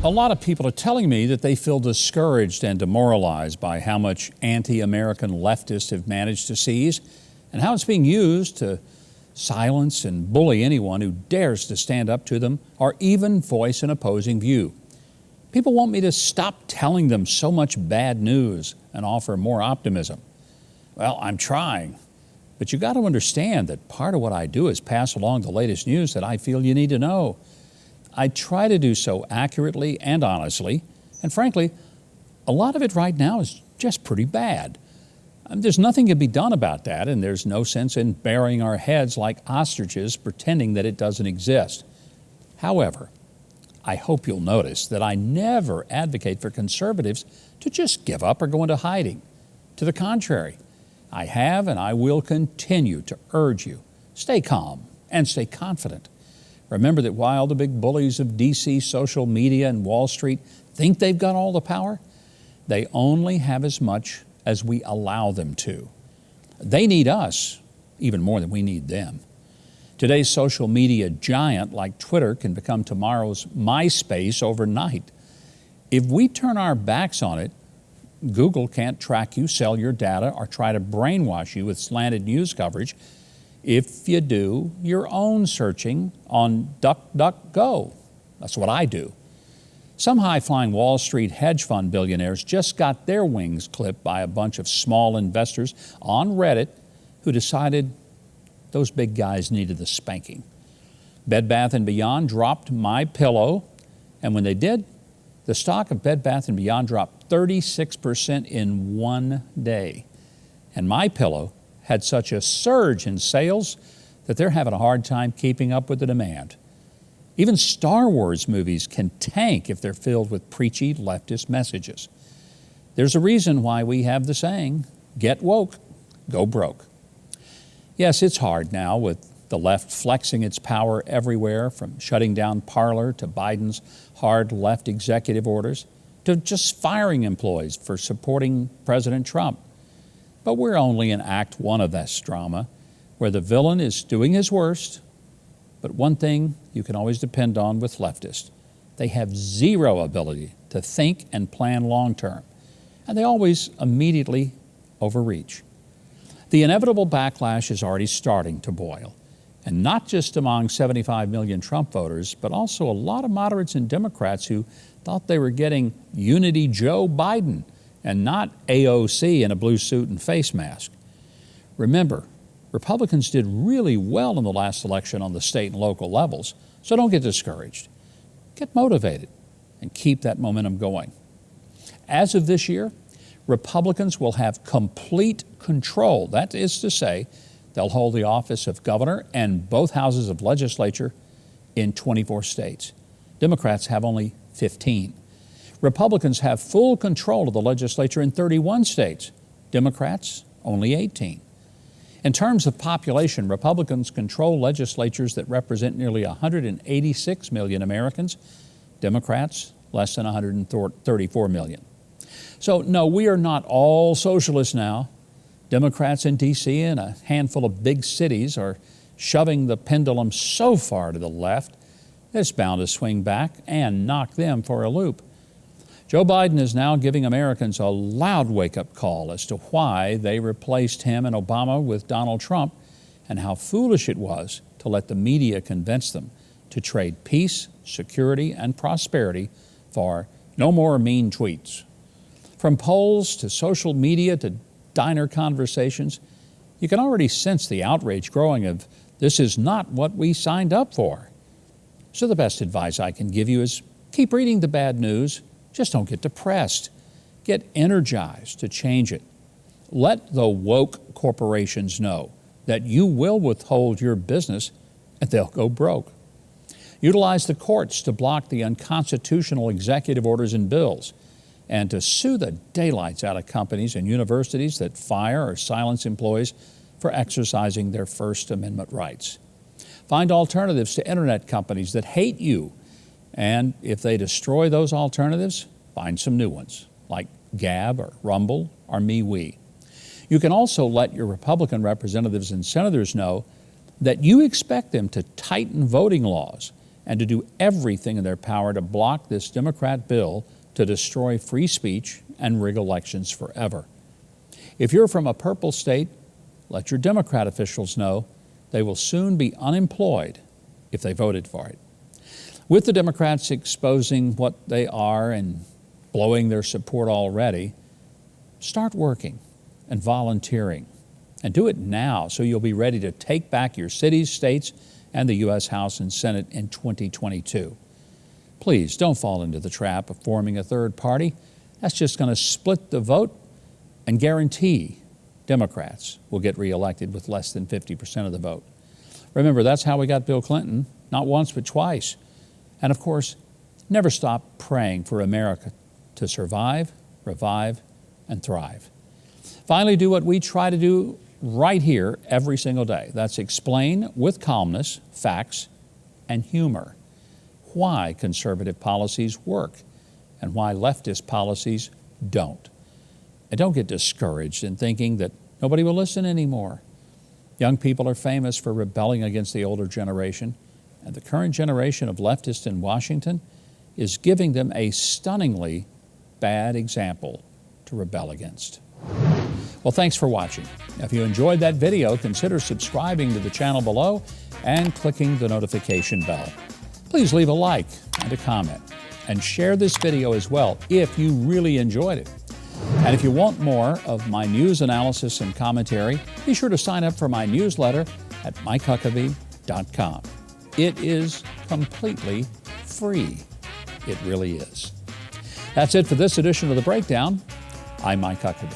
A lot of people are telling me that they feel discouraged and demoralized by how much anti-American leftists have managed to seize and how it's being used to silence and bully anyone who dares to stand up to them or even voice an opposing view. People want me to stop telling them so much bad news and offer more optimism. Well, I'm trying, but you got to understand that part of what I do is pass along the latest news that I feel you need to know. I try to do so accurately and honestly, and frankly, a lot of it right now is just pretty bad. There's nothing to be done about that, and there's no sense in burying our heads like ostriches pretending that it doesn't exist. However, I hope you'll notice that I never advocate for conservatives to just give up or go into hiding. To the contrary, I have and I will continue to urge you, stay calm and stay confident. Remember that while the big bullies of DC social media and Wall Street think they've got all the power, they only have as much as we allow them to. They need us even more than we need them. Today's social media giant like Twitter can become tomorrow's MySpace overnight. If we turn our backs on it, Google can't track you, sell your data, or try to brainwash you with slanted news coverage if you do your own searching on DuckDuckGo. That's what I do. Some high-flying Wall Street hedge fund billionaires just got their wings clipped by a bunch of small investors on Reddit who decided those big guys needed the spanking. Bed Bath & Beyond dropped MyPillow, and when they did, the stock of Bed Bath & Beyond dropped 36% in one day. And MyPillow had such a surge in sales that they're having a hard time keeping up with the demand. Even Star Wars movies can tank if they're filled with preachy leftist messages. There's a reason why we have the saying, get woke, go broke. Yes, it's hard now with the left flexing its power everywhere, from shutting down Parler to Biden's hard left executive orders to just firing employees for supporting President Trump. But we're only in Act 1 of this drama, where the villain is doing his worst. But one thing you can always depend on with leftists: they have zero ability to think and plan long term, and they always immediately overreach. The inevitable backlash is already starting to boil, and not just among 75 million Trump voters, but also a lot of moderates and Democrats who thought they were getting Unity Joe Biden and not AOC in a blue suit and face mask. Remember, Republicans did really well in the last election on the state and local levels, so don't get discouraged. Get motivated and keep that momentum going. As of this year, Republicans will have complete control. That is to say, they'll hold the office of governor and both houses of legislature in 24 states. Democrats have only 15. Republicans have full control of the legislature in 31 states. Democrats, only 18. In terms of population, Republicans control legislatures that represent nearly 186 million Americans. Democrats, less than 134 million. So no, we are not all socialists now. Democrats in D.C. and a handful of big cities are shoving the pendulum so far to the left that it's bound to swing back and knock them for a loop. Joe Biden is now giving Americans a loud wake-up call as to why they replaced him and Obama with Donald Trump, and how foolish it was to let the media convince them to trade peace, security, and prosperity for no more mean tweets. From polls to social media to diner conversations, you can already sense the outrage growing of this is not what we signed up for. So the best advice I can give you is keep reading the bad news. Just don't get depressed. Get energized to change it. Let the woke corporations know that you will withhold your business and they'll go broke. Utilize the courts to block the unconstitutional executive orders and bills, and to sue the daylights out of companies and universities that fire or silence employees for exercising their First Amendment rights. Find alternatives to internet companies that hate you, and if they destroy those alternatives, find some new ones, like Gab or Rumble or MeWe. You can also let your Republican representatives and senators know that you expect them to tighten voting laws and to do everything in their power to block this Democrat bill to destroy free speech and rig elections forever. If you're from a purple state, let your Democrat officials know they will soon be unemployed if they voted for it. With the Democrats exposing what they are and blowing their support already, start working and volunteering. And do it now so you'll be ready to take back your cities, states, and the U.S. House and Senate in 2022. Please don't fall into the trap of forming a third party. That's just going to split the vote and guarantee Democrats will get reelected with less than 50% of the vote. Remember, that's how we got Bill Clinton, not once but twice. And of course, never stop praying for America to survive, revive, and thrive. Finally, do what we try to do right here every single day. That's explain with calmness, facts, and humor why conservative policies work and why leftist policies don't. And don't get discouraged in thinking that nobody will listen anymore. Young people are famous for rebelling against the older generation, and the current generation of leftists in Washington is giving them a stunningly bad example to rebel against. Well, thanks for watching. If you enjoyed that video, consider subscribing to the channel below and clicking the notification bell. Please leave a like and a comment, and share this video as well if you really enjoyed it. And if you want more of my news analysis and commentary, be sure to sign up for my newsletter at MikeHuckabee.com. It is completely free. It really is. That's it for this edition of The Breakdown. I'm Mike Huckabee.